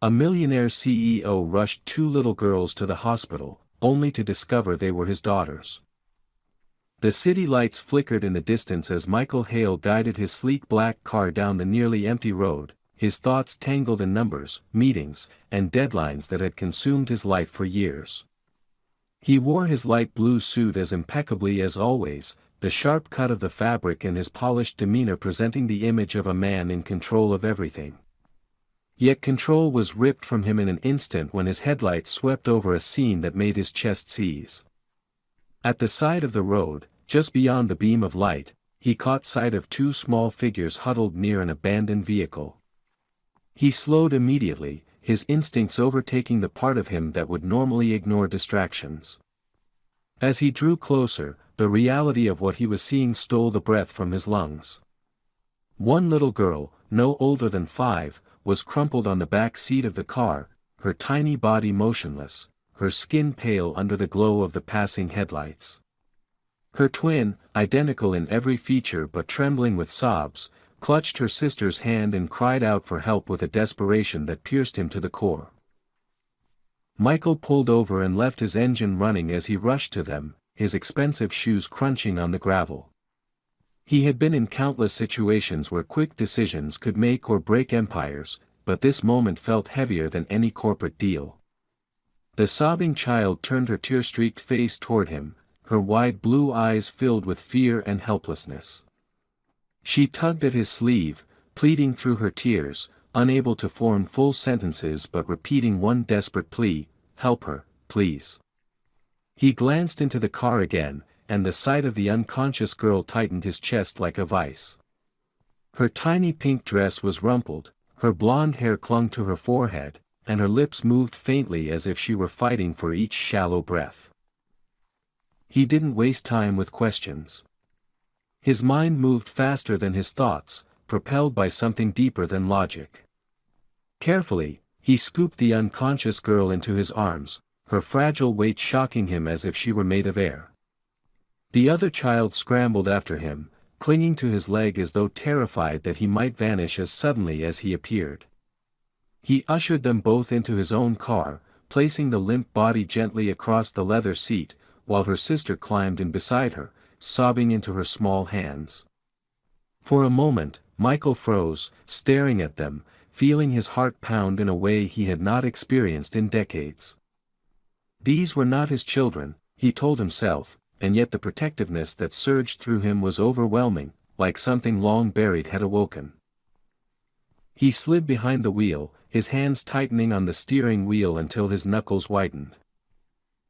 A millionaire CEO rushed two little girls to the hospital, only to discover they were his daughters. The city lights flickered in the distance as Michael Hale guided his sleek black car down the nearly empty road, his thoughts tangled in numbers, meetings, and deadlines that had consumed his life for years. He wore his light blue suit as impeccably as always, the sharp cut of the fabric and his polished demeanor presenting the image of a man in control of everything. Yet control was ripped from him in an instant when his headlights swept over a scene that made his chest seize. At the side of the road, just beyond the beam of light, he caught sight of two small figures huddled near an abandoned vehicle. He slowed immediately, his instincts overtaking the part of him that would normally ignore distractions. As he drew closer, the reality of what he was seeing stole the breath from his lungs. One little girl, no older than 5, was crumpled on the back seat of the car, her tiny body motionless, her skin pale under the glow of the passing headlights. Her twin, identical in every feature but trembling with sobs, clutched her sister's hand and cried out for help with a desperation that pierced him to the core. Michael pulled over and left his engine running as he rushed to them, his expensive shoes crunching on the gravel. He had been in countless situations where quick decisions could make or break empires, but this moment felt heavier than any corporate deal. The sobbing child turned her tear-streaked face toward him, her wide blue eyes filled with fear and helplessness. She tugged at his sleeve, pleading through her tears, unable to form full sentences but repeating one desperate plea, "Help her, please." He glanced into the car again, and the sight of the unconscious girl tightened his chest like a vice. Her tiny pink dress was rumpled, her blonde hair clung to her forehead, and her lips moved faintly as if she were fighting for each shallow breath. He didn't waste time with questions. His mind moved faster than his thoughts, propelled by something deeper than logic. Carefully, he scooped the unconscious girl into his arms, her fragile weight shocking him as if she were made of air. The other child scrambled after him, clinging to his leg as though terrified that he might vanish as suddenly as he appeared. He ushered them both into his own car, placing the limp body gently across the leather seat, while her sister climbed in beside her, sobbing into her small hands. For a moment, Michael froze, staring at them, feeling his heart pound in a way he had not experienced in decades. These were not his children, he told himself, and yet the protectiveness that surged through him was overwhelming, like something long buried had awoken. He slid behind the wheel, his hands tightening on the steering wheel until his knuckles whitened.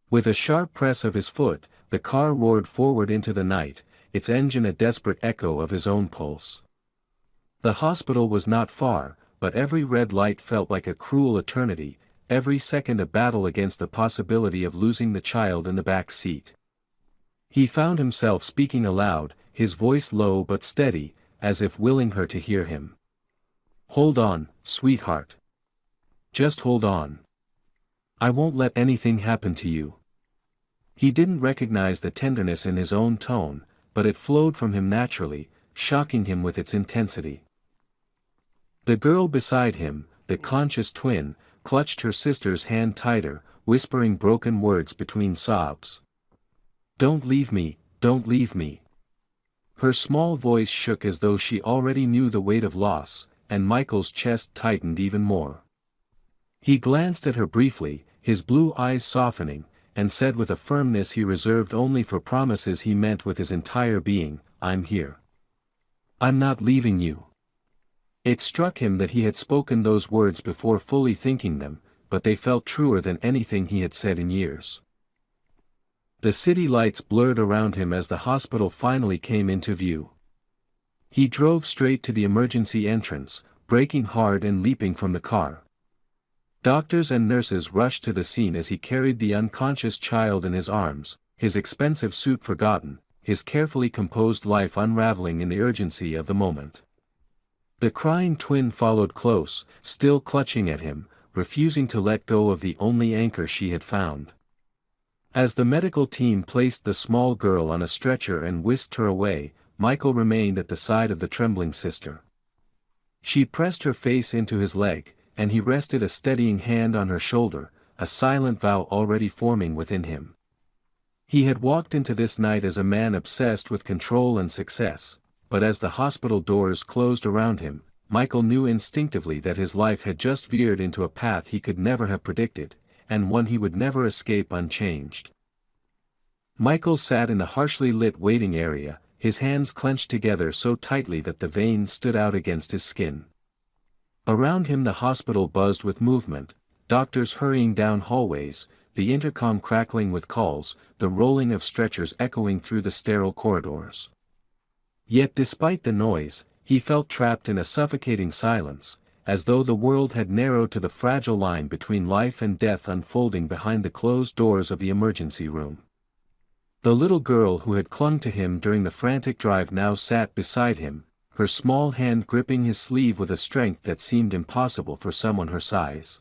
With a sharp press of his foot, the car roared forward into the night, its engine a desperate echo of his own pulse. The hospital was not far, but every red light felt like a cruel eternity, every second a battle against the possibility of losing the child in the back seat. He found himself speaking aloud, his voice low but steady, as if willing her to hear him. "Hold on, sweetheart. Just hold on. I won't let anything happen to you." He didn't recognize the tenderness in his own tone, but it flowed from him naturally, shocking him with its intensity. The girl beside him, the conscious twin, clutched her sister's hand tighter, whispering broken words between sobs. "Don't leave me, don't leave me." Her small voice shook as though she already knew the weight of loss, and Michael's chest tightened even more. He glanced at her briefly, his blue eyes softening, and said with a firmness he reserved only for promises he meant with his entire being, "I'm here. I'm not leaving you." It struck him that he had spoken those words before fully thinking them, but they felt truer than anything he had said in years. The city lights blurred around him as the hospital finally came into view. He drove straight to the emergency entrance, braking hard and leaping from the car. Doctors and nurses rushed to the scene as he carried the unconscious child in his arms, his expensive suit forgotten, his carefully composed life unraveling in the urgency of the moment. The crying twin followed close, still clutching at him, refusing to let go of the only anchor she had found. As the medical team placed the small girl on a stretcher and whisked her away, Michael remained at the side of the trembling sister. She pressed her face into his leg, and he rested a steadying hand on her shoulder, a silent vow already forming within him. He had walked into this night as a man obsessed with control and success, but as the hospital doors closed around him, Michael knew instinctively that his life had just veered into a path he could never have predicted, and one he would never escape unchanged. Michael sat in the harshly lit waiting area, his hands clenched together so tightly that the veins stood out against his skin. Around him the hospital buzzed with movement, doctors hurrying down hallways, the intercom crackling with calls, the rolling of stretchers echoing through the sterile corridors. Yet despite the noise, he felt trapped in a suffocating silence, as though the world had narrowed to the fragile line between life and death unfolding behind the closed doors of the emergency room. The little girl who had clung to him during the frantic drive now sat beside him, her small hand gripping his sleeve with a strength that seemed impossible for someone her size.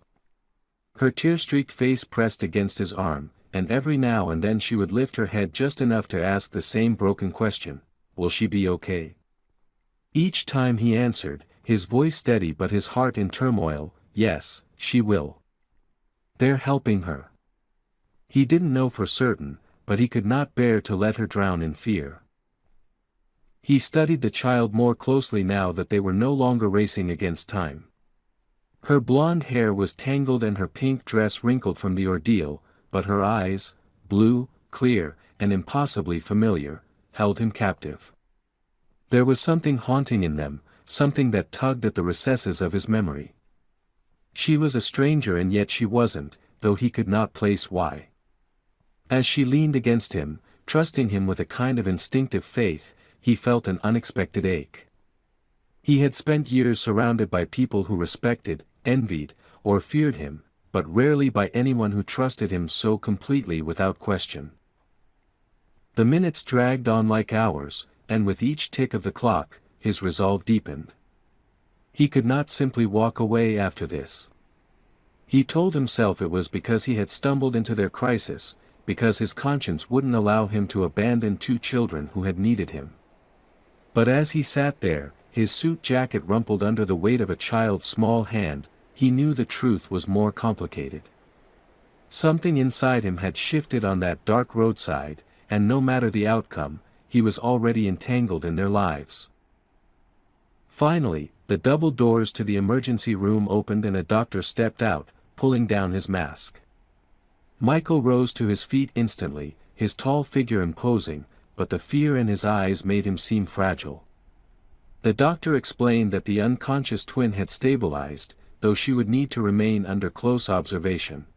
Her tear-streaked face pressed against his arm, and every now and then she would lift her head just enough to ask the same broken question, "Will she be okay?" Each time he answered, his voice steady but his heart in turmoil, "Yes, she will. They're helping her." He didn't know for certain, but he could not bear to let her drown in fear. He studied the child more closely now that they were no longer racing against time. Her blonde hair was tangled and her pink dress wrinkled from the ordeal, but her eyes, blue, clear, and impossibly familiar, held him captive. There was something haunting in them, something that tugged at the recesses of his memory. She was a stranger and yet she wasn't, though he could not place why. As she leaned against him, trusting him with a kind of instinctive faith, he felt an unexpected ache. He had spent years surrounded by people who respected, envied, or feared him, but rarely by anyone who trusted him so completely without question. The minutes dragged on like hours, and with each tick of the clock, his resolve deepened. He could not simply walk away after this. He told himself it was because he had stumbled into their crisis, because his conscience wouldn't allow him to abandon two children who had needed him. But as he sat there, his suit jacket rumpled under the weight of a child's small hand, he knew the truth was more complicated. Something inside him had shifted on that dark roadside, and no matter the outcome, he was already entangled in their lives. Finally, the double doors to the emergency room opened and a doctor stepped out, pulling down his mask. Michael rose to his feet instantly, his tall figure imposing, but the fear in his eyes made him seem fragile. The doctor explained that the unconscious twin had stabilized, though she would need to remain under close observation.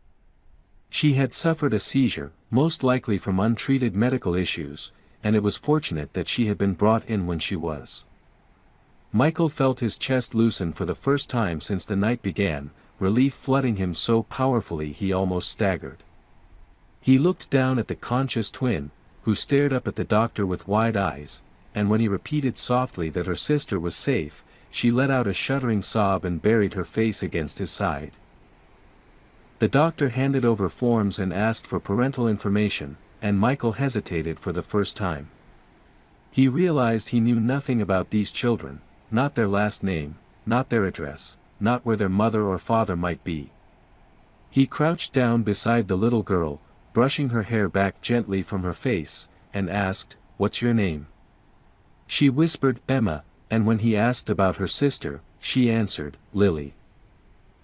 She had suffered a seizure, most likely from untreated medical issues, and it was fortunate that she had been brought in when she was. Michael felt his chest loosen for the first time since the night began, relief flooding him so powerfully he almost staggered. He looked down at the conscious twin, who stared up at the doctor with wide eyes, and when he repeated softly that her sister was safe, she let out a shuddering sob and buried her face against his side. The doctor handed over forms and asked for parental information, and Michael hesitated for the first time. He realized he knew nothing about these children, not their last name, not their address, not where their mother or father might be. He crouched down beside the little girl, brushing her hair back gently from her face, and asked, "What's your name?" She whispered, "Emma," and when he asked about her sister, she answered, "Lily."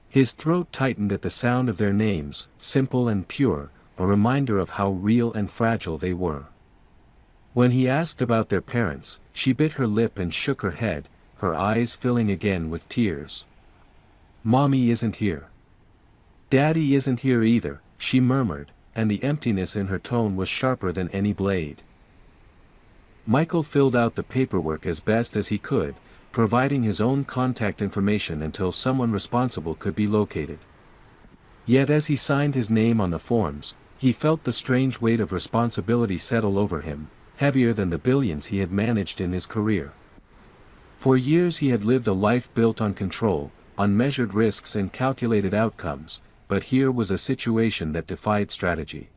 His throat tightened at the sound of their names, simple and pure, a reminder of how real and fragile they were. When he asked about their parents, she bit her lip and shook her head, her eyes filling again with tears. "Mommy isn't here. Daddy isn't here either," she murmured, and the emptiness in her tone was sharper than any blade. Michael filled out the paperwork as best as he could, providing his own contact information until someone responsible could be located. Yet as he signed his name on the forms, he felt the strange weight of responsibility settle over him, heavier than the billions he had managed in his career. For years he had lived a life built on control, on measured risks and calculated outcomes, but here was a situation that defied strategy.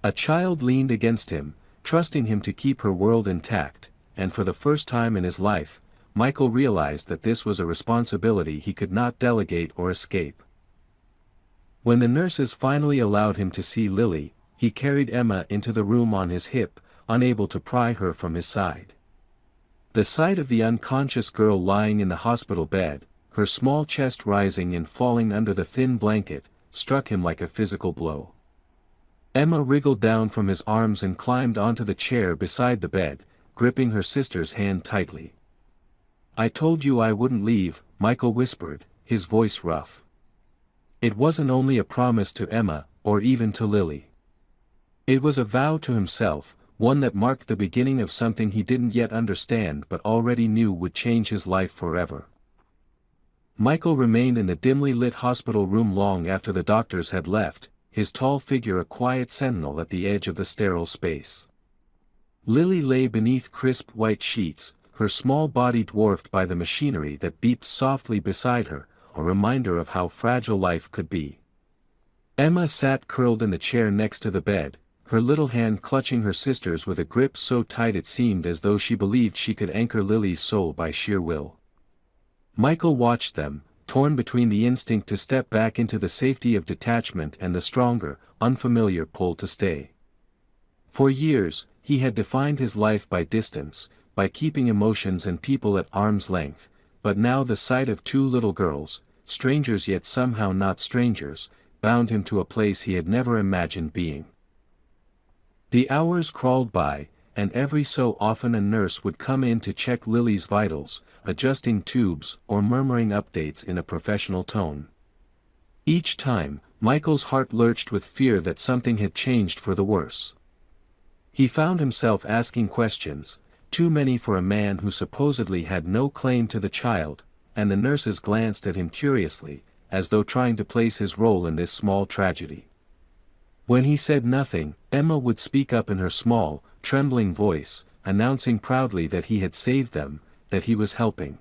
A child leaned against him, trusting him to keep her world intact, and for the first time in his life, Michael realized that this was a responsibility he could not delegate or escape. When the nurses finally allowed him to see Lily, he carried Emma into the room on his hip, unable to pry her from his side. The sight of the unconscious girl lying in the hospital bed, her small chest rising and falling under the thin blanket, struck him like a physical blow. Emma wriggled down from his arms and climbed onto the chair beside the bed, gripping her sister's hand tightly. "I told you I wouldn't leave," Michael whispered, his voice rough. It wasn't only a promise to Emma, or even to Lily. It was a vow to himself, one that marked the beginning of something he didn't yet understand but already knew would change his life forever. Michael remained in the dimly lit hospital room long after the doctors had left, his tall figure a quiet sentinel at the edge of the sterile space. Lily lay beneath crisp white sheets, her small body dwarfed by the machinery that beeped softly beside her, a reminder of how fragile life could be. Emma sat curled in the chair next to the bed, her little hand clutching her sister's with a grip so tight it seemed as though she believed she could anchor Lily's soul by sheer will. Michael watched them, torn between the instinct to step back into the safety of detachment and the stronger, unfamiliar pull to stay. For years, he had defined his life by distance, by keeping emotions and people at arm's length, but now the sight of two little girls, strangers yet somehow not strangers, bound him to a place he had never imagined being. The hours crawled by, and every so often a nurse would come in to check Lily's vitals, adjusting tubes or murmuring updates in a professional tone. Each time, Michael's heart lurched with fear that something had changed for the worse. He found himself asking questions, too many for a man who supposedly had no claim to the child, and the nurses glanced at him curiously, as though trying to place his role in this small tragedy. When he said nothing, Emma would speak up in her small, trembling voice, announcing proudly that he had saved them, that he was helping.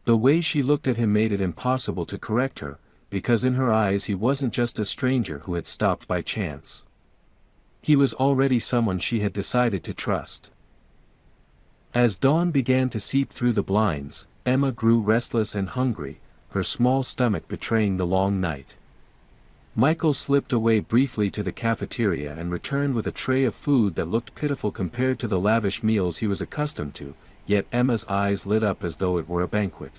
The way she looked at him made it impossible to correct her, because in her eyes he wasn't just a stranger who had stopped by chance. He was already someone she had decided to trust. As dawn began to seep through the blinds, Emma grew restless and hungry, her small stomach betraying the long night. Michael slipped away briefly to the cafeteria and returned with a tray of food that looked pitiful compared to the lavish meals he was accustomed to, yet Emma's eyes lit up as though it were a banquet.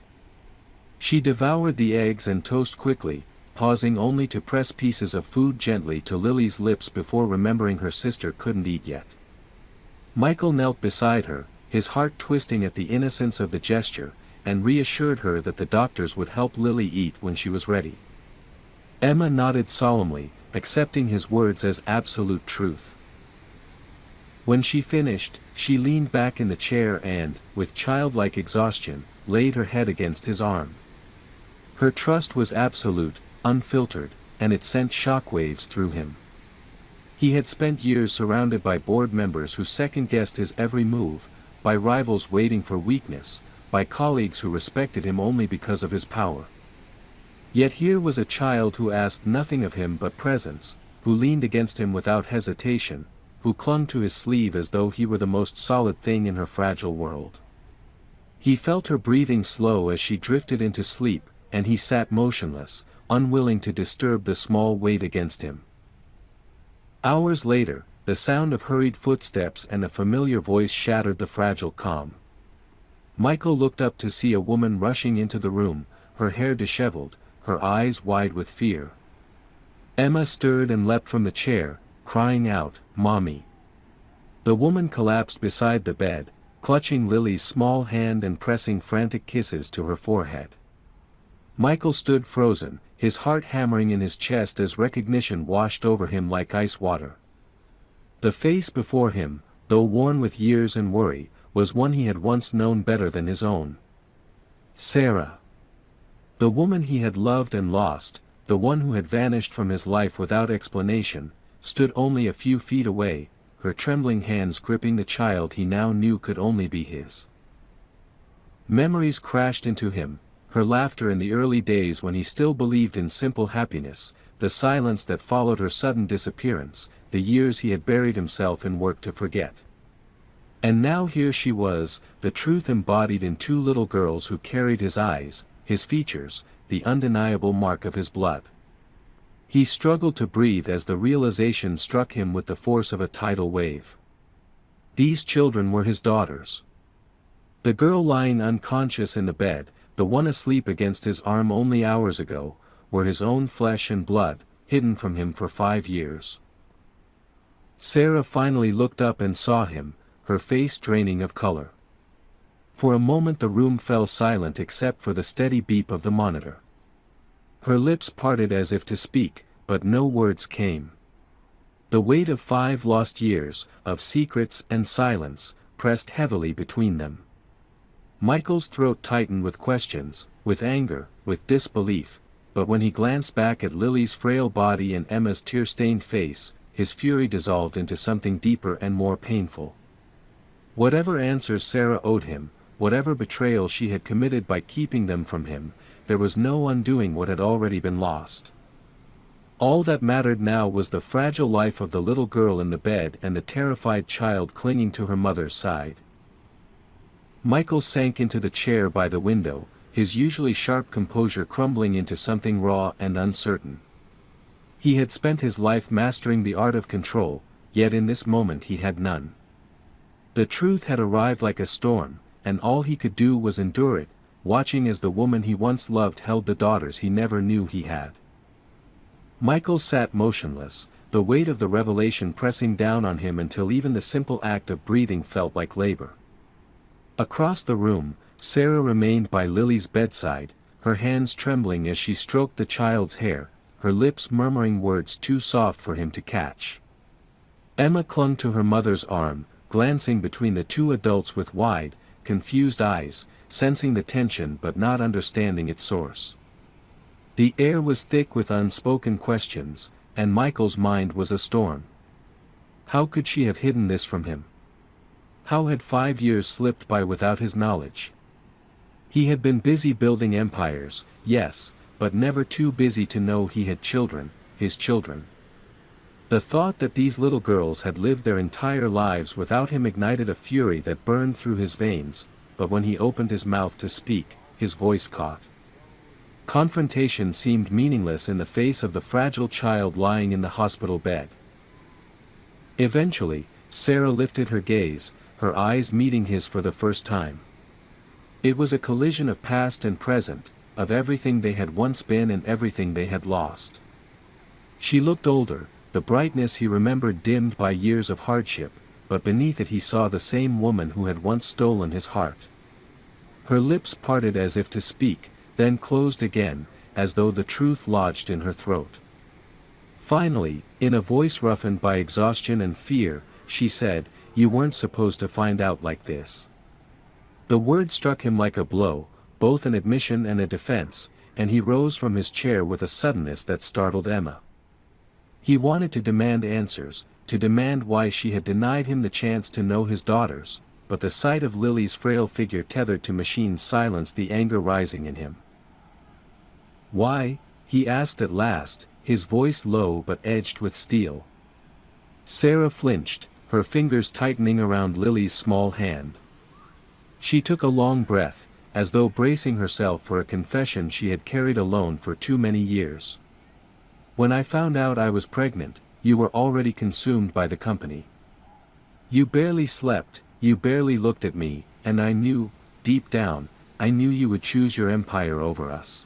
She devoured the eggs and toast quickly, pausing only to press pieces of food gently to Lily's lips before remembering her sister couldn't eat yet. Michael knelt beside her, his heart twisting at the innocence of the gesture, and reassured her that the doctors would help Lily eat when she was ready. Emma nodded solemnly, accepting his words as absolute truth. When she finished, she leaned back in the chair and, with childlike exhaustion, laid her head against his arm. Her trust was absolute, unfiltered, and it sent shockwaves through him. He had spent years surrounded by board members who second-guessed his every move, by rivals waiting for weakness, by colleagues who respected him only because of his power. Yet here was a child who asked nothing of him but presence, who leaned against him without hesitation, who clung to his sleeve as though he were the most solid thing in her fragile world. He felt her breathing slow as she drifted into sleep, and he sat motionless, unwilling to disturb the small weight against him. Hours later, the sound of hurried footsteps and a familiar voice shattered the fragile calm. Michael looked up to see a woman rushing into the room, her hair disheveled, her eyes wide with fear. Emma stirred and leapt from the chair, crying out, "Mommy!" The woman collapsed beside the bed, clutching Lily's small hand and pressing frantic kisses to her forehead. Michael stood frozen, his heart hammering in his chest as recognition washed over him like ice water. The face before him, though worn with years and worry, was one he had once known better than his own. Sarah. The woman he had loved and lost, the one who had vanished from his life without explanation, stood only a few feet away, her trembling hands gripping the child he now knew could only be his. Memories crashed into him, her laughter in the early days when he still believed in simple happiness, the silence that followed her sudden disappearance, the years he had buried himself in work to forget. And now here she was, the truth embodied in two little girls who carried his eyes, his features, the undeniable mark of his blood. He struggled to breathe as the realization struck him with the force of a tidal wave. These children were his daughters. The girl lying unconscious in the bed, the one asleep against his arm only hours ago, were his own flesh and blood, hidden from him for 5 years. Sarah finally looked up and saw him, her face draining of color. For a moment the room fell silent except for the steady beep of the monitor. Her lips parted as if to speak, but no words came. The weight of 5 lost years, of secrets and silence, pressed heavily between them. Michael's throat tightened with questions, with anger, with disbelief, but when he glanced back at Lily's frail body and Emma's tear-stained face, his fury dissolved into something deeper and more painful. Whatever answers Sarah owed him, whatever betrayal she had committed by keeping them from him, there was no undoing what had already been lost. All that mattered now was the fragile life of the little girl in the bed and the terrified child clinging to her mother's side. Michael sank into the chair by the window, his usually sharp composure crumbling into something raw and uncertain. He had spent his life mastering the art of control, yet in this moment he had none. The truth had arrived like a storm, and all he could do was endure it, watching as the woman he once loved held the daughters he never knew he had. Michael sat motionless, the weight of the revelation pressing down on him until even the simple act of breathing felt like labor. Across the room, Sarah remained by Lily's bedside, her hands trembling as she stroked the child's hair, her lips murmuring words too soft for him to catch. Emma clung to her mother's arm, glancing between the two adults with wide, confused eyes, sensing the tension but not understanding its source. The air was thick with unspoken questions, and Michael's mind was a storm. How could she have hidden this from him? How had 5 years slipped by without his knowledge? He had been busy building empires, yes, but never too busy to know he had children, his children. The thought that these little girls had lived their entire lives without him ignited a fury that burned through his veins, but when he opened his mouth to speak, his voice caught. Confrontation seemed meaningless in the face of the fragile child lying in the hospital bed. Eventually, Sarah lifted her gaze, her eyes meeting his for the first time. It was a collision of past and present, of everything they had once been and everything they had lost. She looked older, the brightness he remembered dimmed by years of hardship, but beneath it he saw the same woman who had once stolen his heart. Her lips parted as if to speak, then closed again, as though the truth lodged in her throat. Finally, in a voice roughened by exhaustion and fear, she said, "You weren't supposed to find out like this." The word struck him like a blow, both an admission and a defense, and he rose from his chair with a suddenness that startled Emma. He wanted to demand answers, to demand why she had denied him the chance to know his daughters, but the sight of Lily's frail figure tethered to machines silenced the anger rising in him. "Why?" he asked at last, his voice low but edged with steel. Sarah flinched, her fingers tightening around Lily's small hand. She took a long breath, as though bracing herself for a confession she had carried alone for too many years. "When I found out I was pregnant, you were already consumed by the company. You barely slept, you barely looked at me, and I knew, deep down, I knew you would choose your empire over us.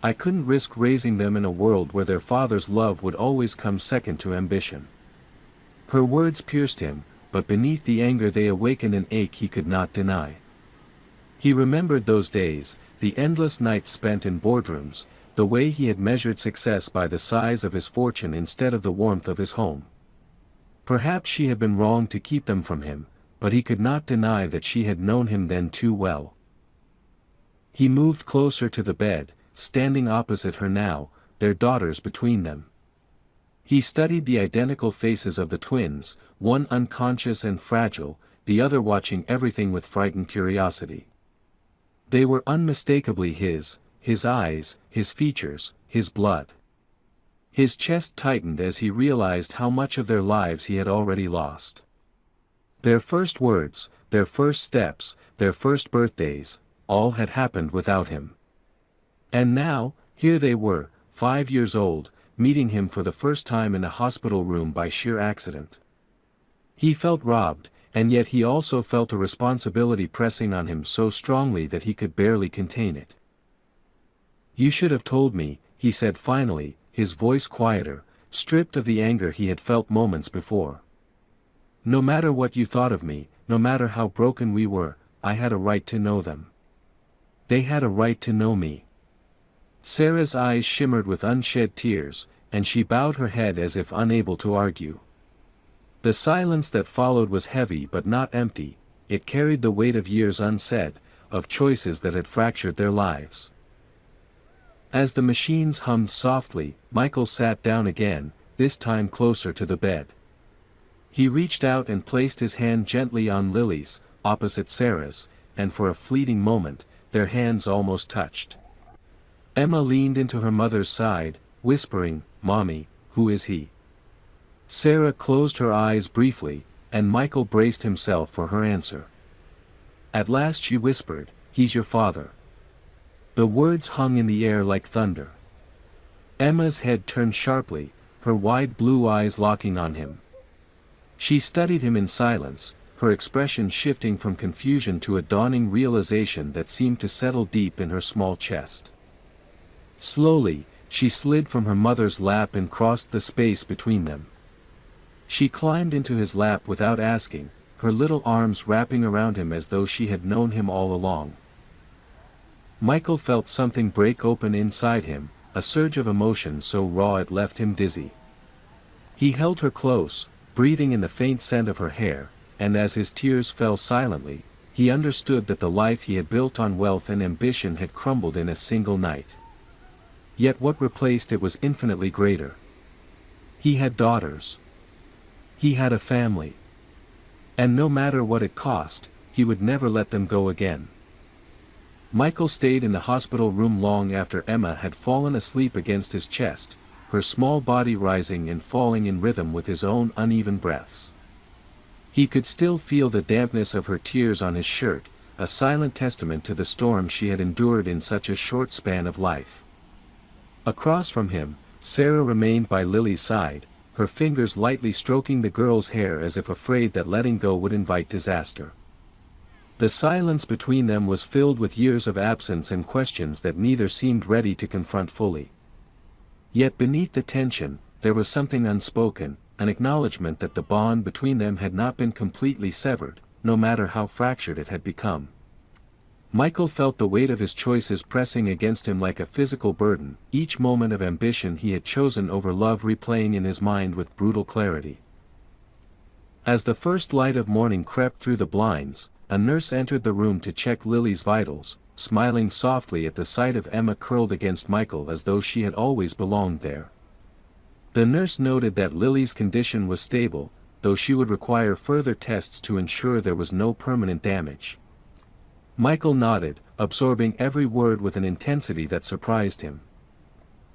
I couldn't risk raising them in a world where their father's love would always come second to ambition." Her words pierced him, but beneath the anger they awakened an ache he could not deny. He remembered those days, the endless nights spent in boardrooms, the way he had measured success by the size of his fortune instead of the warmth of his home. Perhaps she had been wrong to keep them from him, but he could not deny that she had known him then too well. He moved closer to the bed, standing opposite her now, their daughters between them. He studied the identical faces of the twins, one unconscious and fragile, the other watching everything with frightened curiosity. They were unmistakably his eyes, his features, his blood. His chest tightened as he realized how much of their lives he had already lost. Their first words, their first steps, their first birthdays, all had happened without him. And now, here they were, 5 years old, meeting him for the first time in a hospital room by sheer accident. He felt robbed, and yet he also felt a responsibility pressing on him so strongly that he could barely contain it. "You should have told me," he said finally, his voice quieter, stripped of the anger he had felt moments before. "No matter what you thought of me, no matter how broken we were, I had a right to know them. They had a right to know me." Sarah's eyes shimmered with unshed tears, and she bowed her head as if unable to argue. The silence that followed was heavy but not empty, it carried the weight of years unsaid, of choices that had fractured their lives. As the machines hummed softly, Michael sat down again, this time closer to the bed. He reached out and placed his hand gently on Lily's, opposite Sarah's, and for a fleeting moment, their hands almost touched. Emma leaned into her mother's side, whispering, "Mommy, who is he?" Sarah closed her eyes briefly, and Michael braced himself for her answer. At last she whispered, "He's your father." The words hung in the air like thunder. Emma's head turned sharply, her wide blue eyes locking on him. She studied him in silence, her expression shifting from confusion to a dawning realization that seemed to settle deep in her small chest. Slowly, she slid from her mother's lap and crossed the space between them. She climbed into his lap without asking, her little arms wrapping around him as though she had known him all along. Michael felt something break open inside him, a surge of emotion so raw it left him dizzy. He held her close, breathing in the faint scent of her hair, and as his tears fell silently, he understood that the life he had built on wealth and ambition had crumbled in a single night. Yet what replaced it was infinitely greater. He had daughters. He had a family. And no matter what it cost, he would never let them go again. Michael stayed in the hospital room long after Emma had fallen asleep against his chest, her small body rising and falling in rhythm with his own uneven breaths. He could still feel the dampness of her tears on his shirt, a silent testament to the storm she had endured in such a short span of life. Across from him, Sarah remained by Lily's side, her fingers lightly stroking the girl's hair as if afraid that letting go would invite disaster. The silence between them was filled with years of absence and questions that neither seemed ready to confront fully. Yet beneath the tension, there was something unspoken, an acknowledgement that the bond between them had not been completely severed, no matter how fractured it had become. Michael felt the weight of his choices pressing against him like a physical burden, each moment of ambition he had chosen over love replaying in his mind with brutal clarity. As the first light of morning crept through the blinds, a nurse entered the room to check Lily's vitals, smiling softly at the sight of Emma curled against Michael as though she had always belonged there. The nurse noted that Lily's condition was stable, though she would require further tests to ensure there was no permanent damage. Michael nodded, absorbing every word with an intensity that surprised him.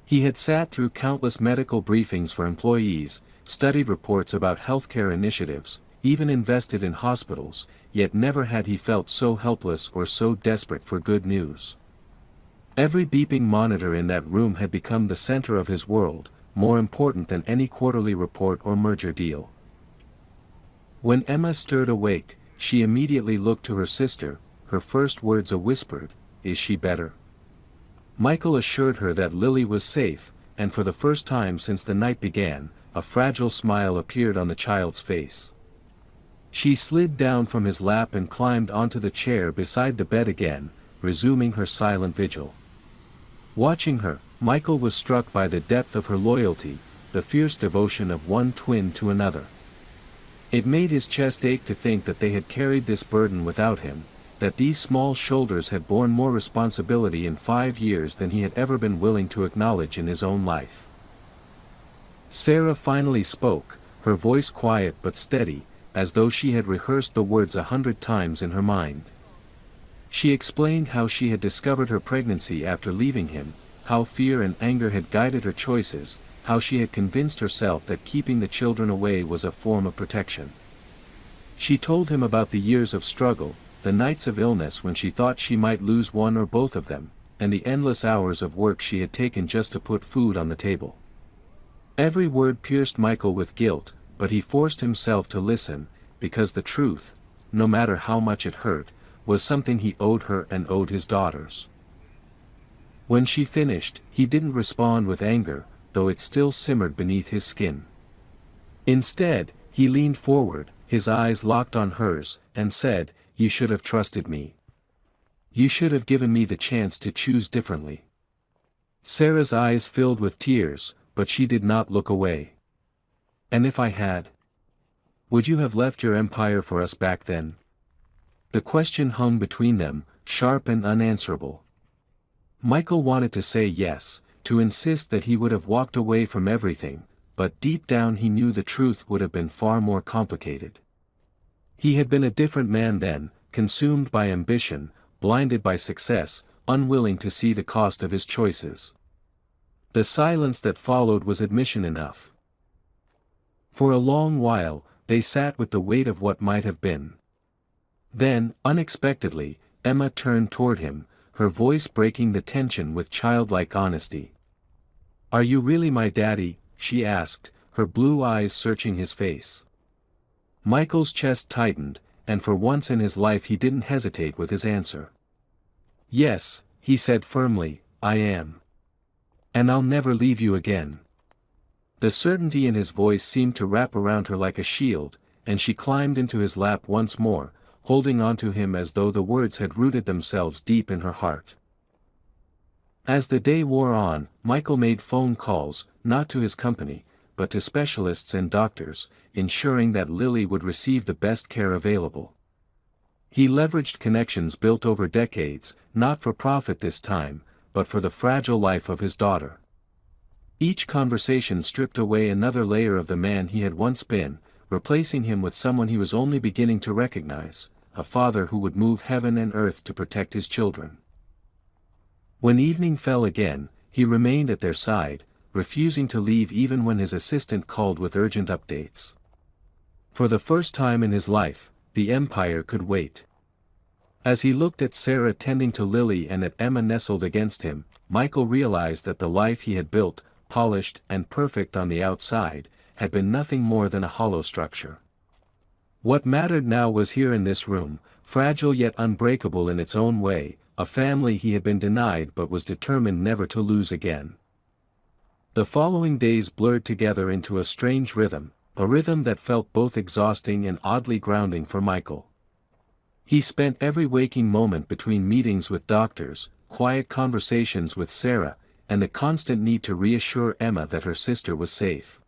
He had sat through countless medical briefings for employees, studied reports about healthcare initiatives, even invested in hospitals, yet never had he felt so helpless or so desperate for good news. Every beeping monitor in that room had become the center of his world, more important than any quarterly report or merger deal. When Emma stirred awake, she immediately looked to her sister, her first words a whispered, "Is she better?" Michael assured her that Lily was safe, and for the first time since the night began, a fragile smile appeared on the child's face. She slid down from his lap and climbed onto the chair beside the bed again, resuming her silent vigil. Watching her, Michael was struck by the depth of her loyalty, the fierce devotion of one twin to another. It made his chest ache to think that they had carried this burden without him, that these small shoulders had borne more responsibility in 5 years than he had ever been willing to acknowledge in his own life. Sarah finally spoke, her voice quiet but steady, as though she had rehearsed the words 100 times in her mind. She explained how she had discovered her pregnancy after leaving him, how fear and anger had guided her choices, how she had convinced herself that keeping the children away was a form of protection. She told him about the years of struggle, the nights of illness when she thought she might lose one or both of them, and the endless hours of work she had taken just to put food on the table. Every word pierced Michael with guilt, but he forced himself to listen, because the truth, no matter how much it hurt, was something he owed her and owed his daughters. When she finished, he didn't respond with anger, though it still simmered beneath his skin. Instead, he leaned forward, his eyes locked on hers, and said, "You should have trusted me. You should have given me the chance to choose differently." Sarah's eyes filled with tears, but she did not look away. "And if I had? Would you have left your empire for us back then?" The question hung between them, sharp and unanswerable. Michael wanted to say yes, to insist that he would have walked away from everything, but deep down he knew the truth would have been far more complicated. He had been a different man then, consumed by ambition, blinded by success, unwilling to see the cost of his choices. The silence that followed was admission enough. For a long while, they sat with the weight of what might have been. Then, unexpectedly, Emma turned toward him, her voice breaking the tension with childlike honesty. "Are you really my daddy?" she asked, her blue eyes searching his face. Michael's chest tightened, and for once in his life he didn't hesitate with his answer. "Yes," he said firmly, "I am. And I'll never leave you again." The certainty in his voice seemed to wrap around her like a shield, and she climbed into his lap once more, holding onto him as though the words had rooted themselves deep in her heart. As the day wore on, Michael made phone calls, not to his company, but to specialists and doctors, ensuring that Lily would receive the best care available. He leveraged connections built over decades, not for profit this time, but for the fragile life of his daughter. Each conversation stripped away another layer of the man he had once been, replacing him with someone he was only beginning to recognize, a father who would move heaven and earth to protect his children. When evening fell again, he remained at their side, refusing to leave even when his assistant called with urgent updates. For the first time in his life, the empire could wait. As he looked at Sarah tending to Lily and at Emma nestled against him, Michael realized that the life he had built, polished and perfect on the outside, had been nothing more than a hollow structure. What mattered now was here in this room, fragile yet unbreakable in its own way, a family he had been denied but was determined never to lose again. The following days blurred together into a strange rhythm, a rhythm that felt both exhausting and oddly grounding for Michael. He spent every waking moment between meetings with doctors, quiet conversations with Sarah, and the constant need to reassure Emma that her sister was safe.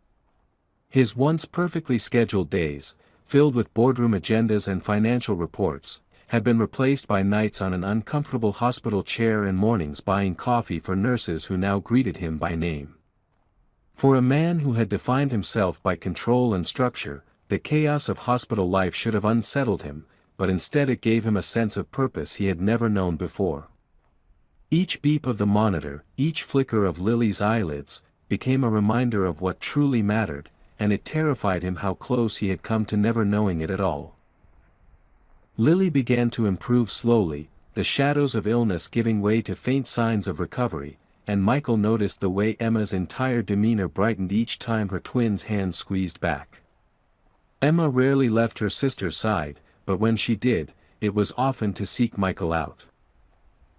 His once perfectly scheduled days, filled with boardroom agendas and financial reports, had been replaced by nights on an uncomfortable hospital chair and mornings buying coffee for nurses who now greeted him by name. For a man who had defined himself by control and structure, the chaos of hospital life should have unsettled him, but instead it gave him a sense of purpose he had never known before. Each beep of the monitor, each flicker of Lily's eyelids, became a reminder of what truly mattered, and it terrified him how close he had come to never knowing it at all. Lily began to improve slowly, the shadows of illness giving way to faint signs of recovery, and Michael noticed the way Emma's entire demeanor brightened each time her twin's hand squeezed back. Emma rarely left her sister's side, but when she did, it was often to seek Michael out.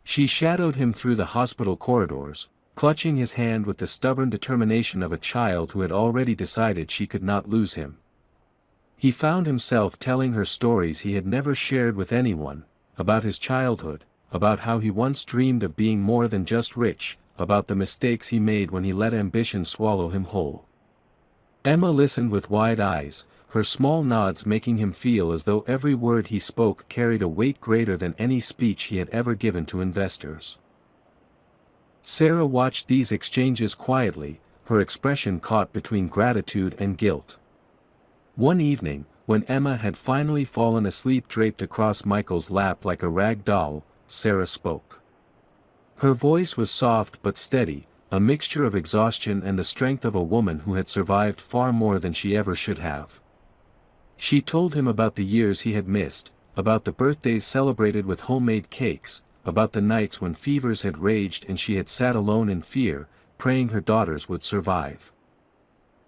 She shadowed him through the hospital corridors, clutching his hand with the stubborn determination of a child who had already decided she could not lose him. He found himself telling her stories he had never shared with anyone, about his childhood, about how he once dreamed of being more than just rich, about the mistakes he made when he let ambition swallow him whole. Emma listened with wide eyes, her small nods making him feel as though every word he spoke carried a weight greater than any speech he had ever given to investors. Sarah watched these exchanges quietly, her expression caught between gratitude and guilt. One evening, when Emma had finally fallen asleep draped across Michael's lap like a rag doll, Sarah spoke. Her voice was soft but steady, a mixture of exhaustion and the strength of a woman who had survived far more than she ever should have. She told him about the years he had missed, about the birthdays celebrated with homemade cakes, about the nights when fevers had raged and she had sat alone in fear, praying her daughters would survive.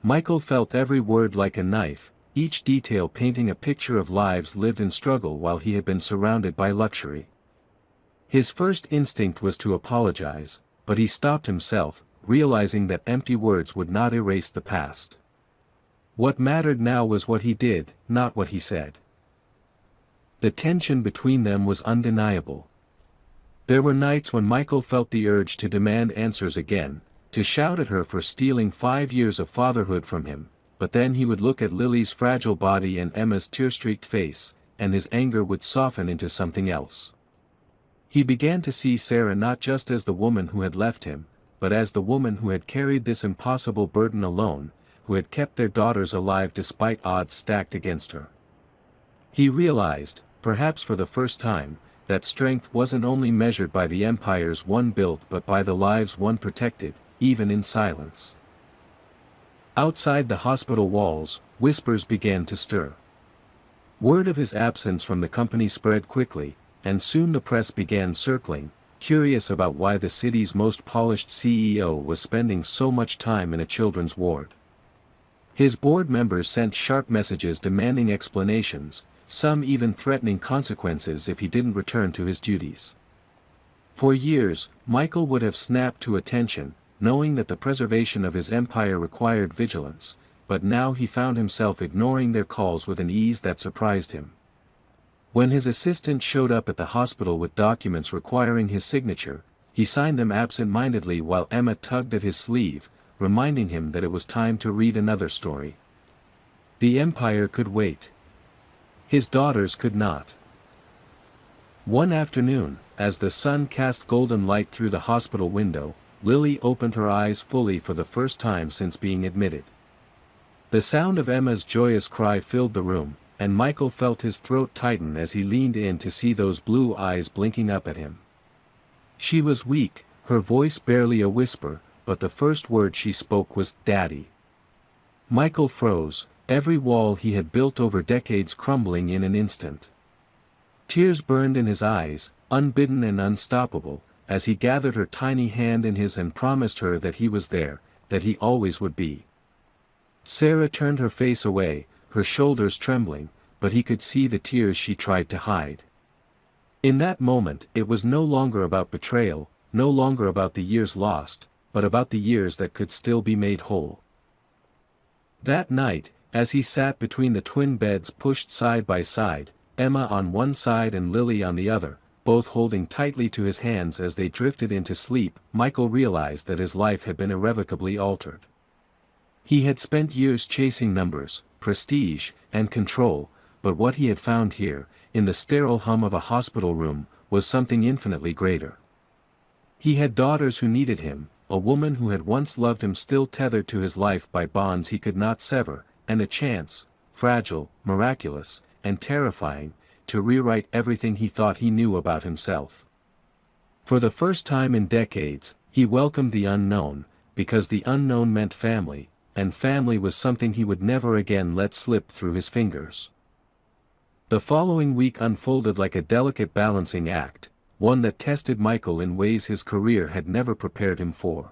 Michael felt every word like a knife, each detail painting a picture of lives lived in struggle while he had been surrounded by luxury. His first instinct was to apologize, but he stopped himself, realizing that empty words would not erase the past. What mattered now was what he did, not what he said. The tension between them was undeniable. There were nights when Michael felt the urge to demand answers again, to shout at her for stealing 5 years of fatherhood from him, but then he would look at Lily's fragile body and Emma's tear-streaked face, and his anger would soften into something else. He began to see Sarah not just as the woman who had left him, but as the woman who had carried this impossible burden alone, who had kept their daughters alive despite odds stacked against her. He realized, perhaps for the first time, that strength wasn't only measured by the empires one built but by the lives one protected, even in silence. Outside the hospital walls, whispers began to stir. Word of his absence from the company spread quickly, and soon the press began circling, curious about why the city's most polished CEO was spending so much time in a children's ward. His board members sent sharp messages demanding explanations, some even threatening consequences if he didn't return to his duties. For years, Michael would have snapped to attention, knowing that the preservation of his empire required vigilance, but now he found himself ignoring their calls with an ease that surprised him. When his assistant showed up at the hospital with documents requiring his signature, he signed them absent-mindedly while Emma tugged at his sleeve, reminding him that it was time to read another story. The empire could wait. His daughters could not. One afternoon, as the sun cast golden light through the hospital window, Lily opened her eyes fully for the first time since being admitted. The sound of Emma's joyous cry filled the room, and Michael felt his throat tighten as he leaned in to see those blue eyes blinking up at him. She was weak, her voice barely a whisper, but the first word she spoke was "Daddy." Michael froze, every wall he had built over decades crumbling in an instant. Tears burned in his eyes, unbidden and unstoppable, as he gathered her tiny hand in his and promised her that he was there, that he always would be. Sarah turned her face away, her shoulders trembling, but he could see the tears she tried to hide. In that moment, it was no longer about betrayal, no longer about the years lost, but about the years that could still be made whole. That night, as he sat between the twin beds pushed side by side, Emma on one side and Lily on the other, both holding tightly to his hands as they drifted into sleep, Michael realized that his life had been irrevocably altered. He had spent years chasing numbers, prestige, and control, but what he had found here, in the sterile hum of a hospital room, was something infinitely greater. He had daughters who needed him, a woman who had once loved him still tethered to his life by bonds he could not sever, and a chance, fragile, miraculous, and terrifying, to rewrite everything he thought he knew about himself. For the first time in decades, he welcomed the unknown, because the unknown meant family, and family was something he would never again let slip through his fingers. The following week unfolded like a delicate balancing act, one that tested Michael in ways his career had never prepared him for.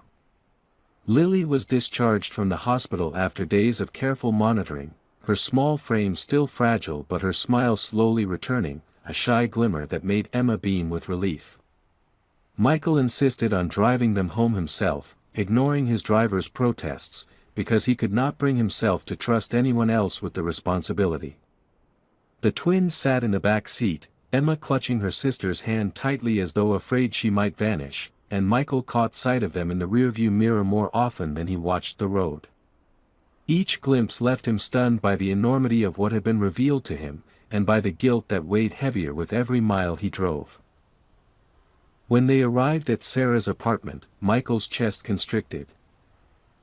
Lily was discharged from the hospital after days of careful monitoring, her small frame still fragile but her smile slowly returning, a shy glimmer that made Emma beam with relief. Michael insisted on driving them home himself, ignoring his driver's protests, because he could not bring himself to trust anyone else with the responsibility. The twins sat in the back seat, Emma clutching her sister's hand tightly as though afraid she might vanish, and Michael caught sight of them in the rearview mirror more often than he watched the road. Each glimpse left him stunned by the enormity of what had been revealed to him, and by the guilt that weighed heavier with every mile he drove. When they arrived at Sarah's apartment, Michael's chest constricted.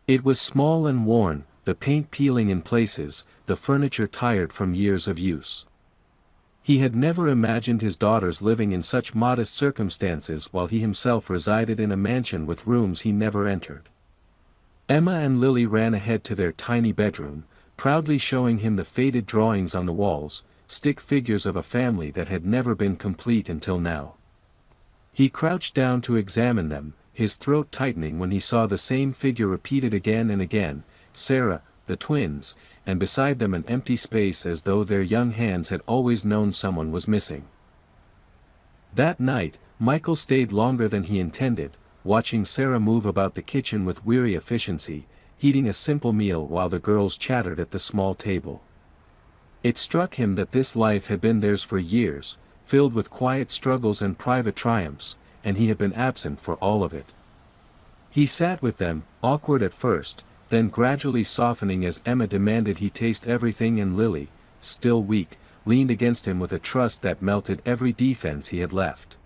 It was small and worn, the paint peeling in places, the furniture tired from years of use. He had never imagined his daughters living in such modest circumstances while he himself resided in a mansion with rooms he never entered. Emma and Lily ran ahead to their tiny bedroom, proudly showing him the faded drawings on the walls, stick figures of a family that had never been complete until now. He crouched down to examine them, his throat tightening when he saw the same figure repeated again and again, Sarah, the twins, and beside them an empty space as though their young hands had always known someone was missing. That night, Michael stayed longer than he intended, watching Sarah move about the kitchen with weary efficiency, eating a simple meal while the girls chattered at the small table. It struck him that this life had been theirs for years, filled with quiet struggles and private triumphs, and he had been absent for all of it. He sat with them, awkward at first, then gradually softening as Emma demanded he taste everything and Lily, still weak, leaned against him with a trust that melted every defense he had left.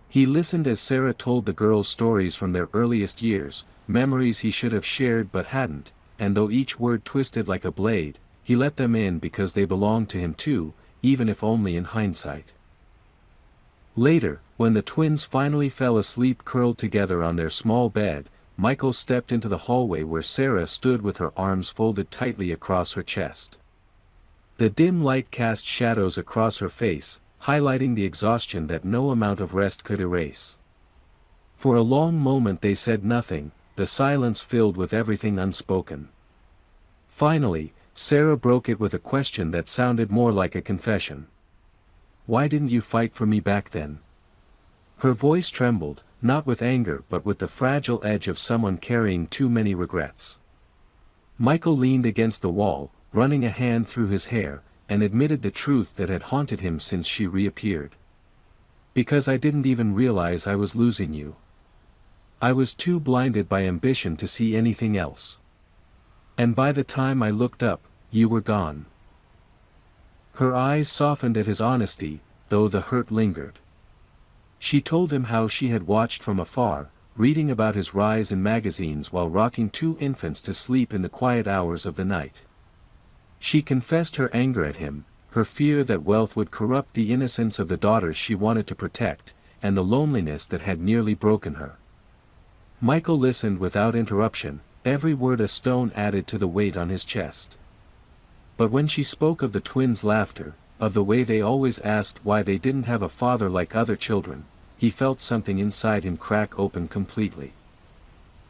He listened as Sarah told the girls stories from their earliest years, memories he should have shared but hadn't, and though each word twisted like a blade, he let them in because they belonged to him too, even if only in hindsight. Later, when the twins finally fell asleep curled together on their small bed, Michael stepped into the hallway where Sarah stood with her arms folded tightly across her chest. The dim light cast shadows across her face, highlighting the exhaustion that no amount of rest could erase. For a long moment they said nothing, the silence filled with everything unspoken. Finally, Sarah broke it with a question that sounded more like a confession. "Why didn't you fight for me back then?" Her voice trembled, not with anger but with the fragile edge of someone carrying too many regrets. Michael leaned against the wall, running a hand through his hair, and admitted the truth that had haunted him since she reappeared. "Because I didn't even realize I was losing you. I was too blinded by ambition to see anything else. And by the time I looked up, you were gone." Her eyes softened at his honesty, though the hurt lingered. She told him how she had watched from afar, reading about his rise in magazines while rocking two infants to sleep in the quiet hours of the night. She confessed her anger at him, her fear that wealth would corrupt the innocence of the daughters she wanted to protect, and the loneliness that had nearly broken her. Michael listened without interruption, every word a stone added to the weight on his chest. But when she spoke of the twins' laughter, of the way they always asked why they didn't have a father like other children, he felt something inside him crack open completely.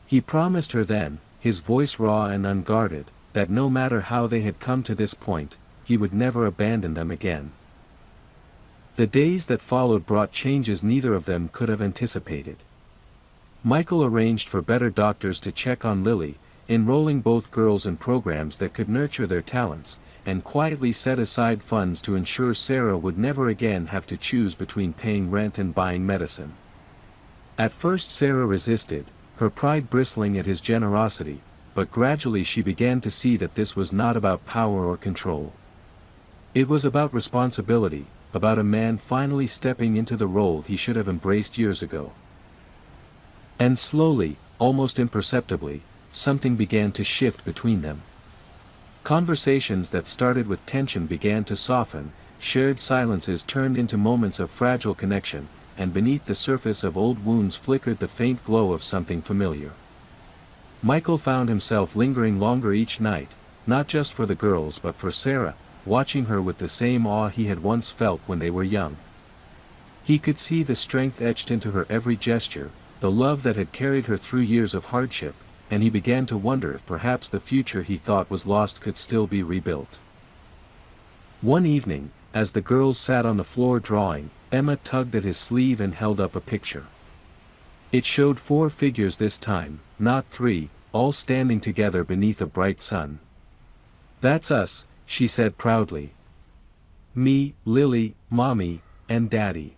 He promised her then, his voice raw and unguarded, that no matter how they had come to this point, he would never abandon them again. The days that followed brought changes neither of them could have anticipated. Michael arranged for better doctors to check on Lily, enrolling both girls in programs that could nurture their talents, and quietly set aside funds to ensure Sarah would never again have to choose between paying rent and buying medicine. At first Sarah resisted, her pride bristling at his generosity, but gradually she began to see that this was not about power or control. It was about responsibility, about a man finally stepping into the role he should have embraced years ago. And slowly, almost imperceptibly, something began to shift between them. Conversations that started with tension began to soften, shared silences turned into moments of fragile connection, and beneath the surface of old wounds flickered the faint glow of something familiar. Michael found himself lingering longer each night, not just for the girls but for Sarah, watching her with the same awe he had once felt when they were young. He could see the strength etched into her every gesture, the love that had carried her through years of hardship, and he began to wonder if perhaps the future he thought was lost could still be rebuilt. One evening, as the girls sat on the floor drawing, Emma tugged at his sleeve and held up a picture. It showed 4 figures this time, not 3, all standing together beneath a bright sun. "That's us," she said proudly. "Me, Lily, Mommy, and Daddy."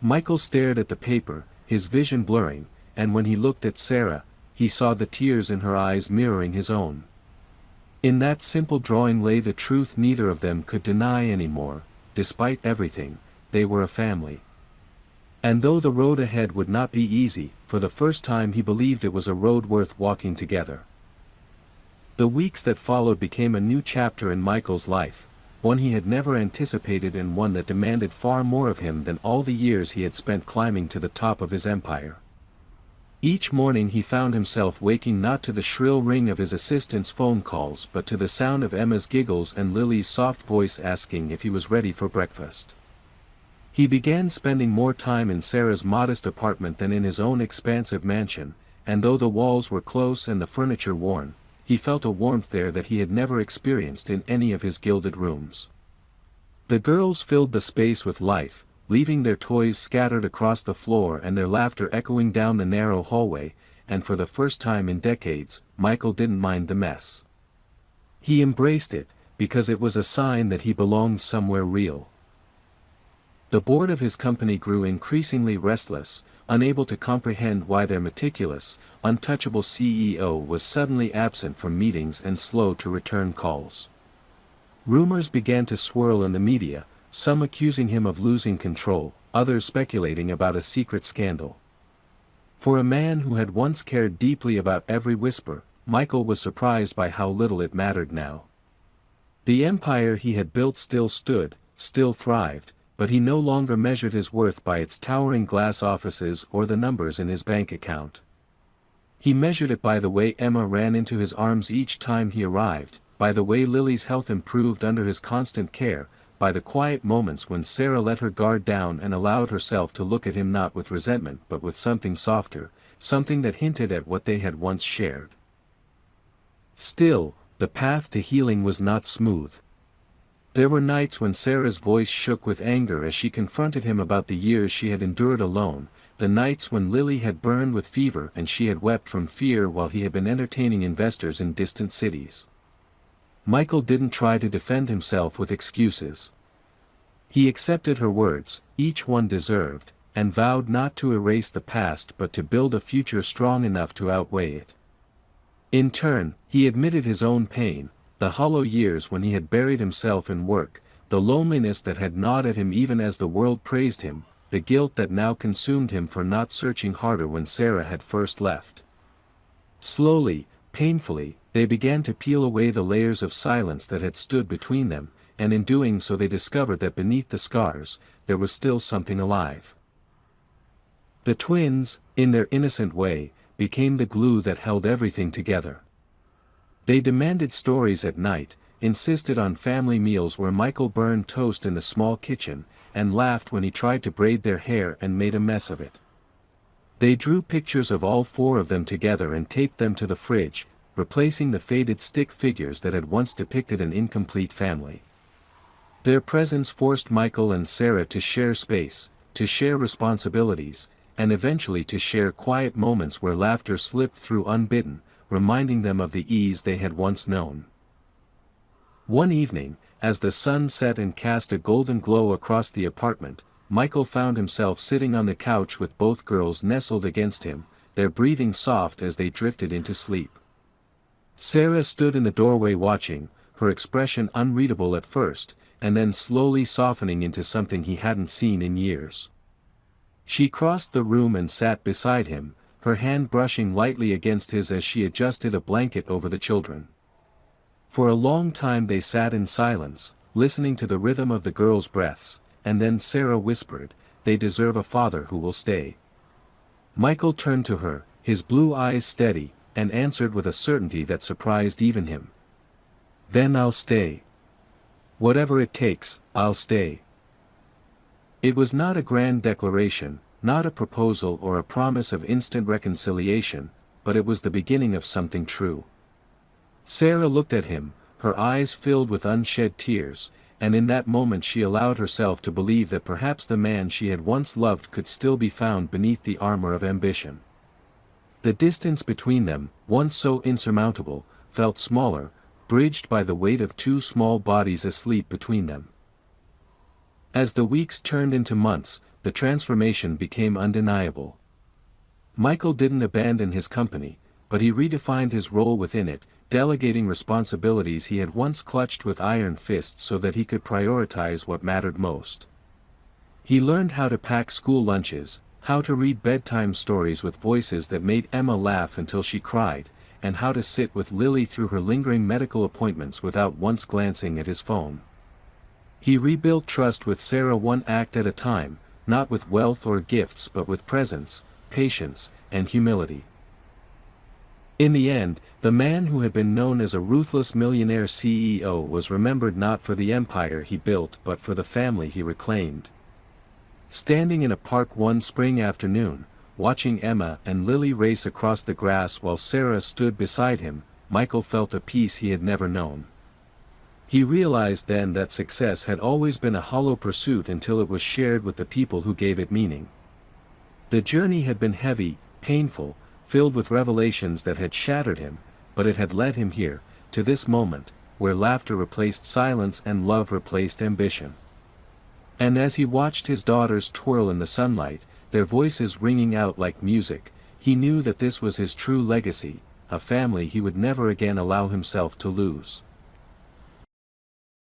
Michael stared at the paper, his vision blurring, and when he looked at Sarah, he saw the tears in her eyes mirroring his own. In that simple drawing lay the truth neither of them could deny anymore: despite everything, they were a family. And though the road ahead would not be easy, for the first time he believed it was a road worth walking together. The weeks that followed became a new chapter in Michael's life, one he had never anticipated and one that demanded far more of him than all the years he had spent climbing to the top of his empire. Each morning he found himself waking not to the shrill ring of his assistant's phone calls but to the sound of Emma's giggles and Lily's soft voice asking if he was ready for breakfast. He began spending more time in Sarah's modest apartment than in his own expansive mansion, and though the walls were close and the furniture worn, he felt a warmth there that he had never experienced in any of his gilded rooms. The girls filled the space with life, leaving their toys scattered across the floor and their laughter echoing down the narrow hallway, and for the first time in decades, Michael didn't mind the mess. He embraced it, because it was a sign that he belonged somewhere real. The board of his company grew increasingly restless, unable to comprehend why their meticulous, untouchable CEO was suddenly absent from meetings and slow to return calls. Rumors began to swirl in the media, some accusing him of losing control, others speculating about a secret scandal. For a man who had once cared deeply about every whisper, Michael was surprised by how little it mattered now. The empire he had built still stood, still thrived, but he no longer measured his worth by its towering glass offices or the numbers in his bank account. He measured it by the way Emma ran into his arms each time he arrived, by the way Lily's health improved under his constant care, by the quiet moments when Sarah let her guard down and allowed herself to look at him not with resentment but with something softer, something that hinted at what they had once shared. Still, the path to healing was not smooth. There were nights when Sarah's voice shook with anger as she confronted him about the years she had endured alone, the nights when Lily had burned with fever and she had wept from fear while he had been entertaining investors in distant cities. Michael didn't try to defend himself with excuses. He accepted her words, each one deserved, and vowed not to erase the past but to build a future strong enough to outweigh it. In turn, he admitted his own pain, the hollow years when he had buried himself in work, the loneliness that had gnawed at him even as the world praised him, the guilt that now consumed him for not searching harder when Sarah had first left. Slowly, painfully, they began to peel away the layers of silence that had stood between them, and in doing so they discovered that beneath the scars, there was still something alive. The twins, in their innocent way, became the glue that held everything together. They demanded stories at night, insisted on family meals where Michael burned toast in the small kitchen, and laughed when he tried to braid their hair and made a mess of it. They drew pictures of all four of them together and taped them to the fridge, replacing the faded stick figures that had once depicted an incomplete family. Their presence forced Michael and Sarah to share space, to share responsibilities, and eventually to share quiet moments where laughter slipped through unbidden, reminding them of the ease they had once known. One evening, as the sun set and cast a golden glow across the apartment, Michael found himself sitting on the couch with both girls nestled against him, their breathing soft as they drifted into sleep. Sarah stood in the doorway watching, her expression unreadable at first, and then slowly softening into something he hadn't seen in years. She crossed the room and sat beside him, her hand brushing lightly against his as she adjusted a blanket over the children. For a long time they sat in silence, listening to the rhythm of the girls' breaths, and then Sarah whispered, "They deserve a father who will stay." Michael turned to her, his blue eyes steady, and answered with a certainty that surprised even him. "Then I'll stay. Whatever it takes, I'll stay." It was not a grand declaration, not a proposal or a promise of instant reconciliation, but it was the beginning of something true. Sarah looked at him, her eyes filled with unshed tears, and in that moment she allowed herself to believe that perhaps the man she had once loved could still be found beneath the armor of ambition. The distance between them, once so insurmountable, felt smaller, bridged by the weight of two small bodies asleep between them. As the weeks turned into months, the transformation became undeniable. Michael didn't abandon his company, but he redefined his role within it, delegating responsibilities he had once clutched with iron fists so that he could prioritize what mattered most. He learned how to pack school lunches, how to read bedtime stories with voices that made Emma laugh until she cried, and how to sit with Lily through her lingering medical appointments without once glancing at his phone. He rebuilt trust with Sarah one act at a time, not with wealth or gifts but with presence, patience, and humility. In the end, the man who had been known as a ruthless millionaire CEO was remembered not for the empire he built but for the family he reclaimed. Standing in a park one spring afternoon, watching Emma and Lily race across the grass while Sarah stood beside him, Michael felt a peace he had never known. He realized then that success had always been a hollow pursuit until it was shared with the people who gave it meaning. The journey had been heavy, painful, filled with revelations that had shattered him, but it had led him here, to this moment, where laughter replaced silence and love replaced ambition. And as he watched his daughters twirl in the sunlight, their voices ringing out like music, he knew that this was his true legacy, a family he would never again allow himself to lose.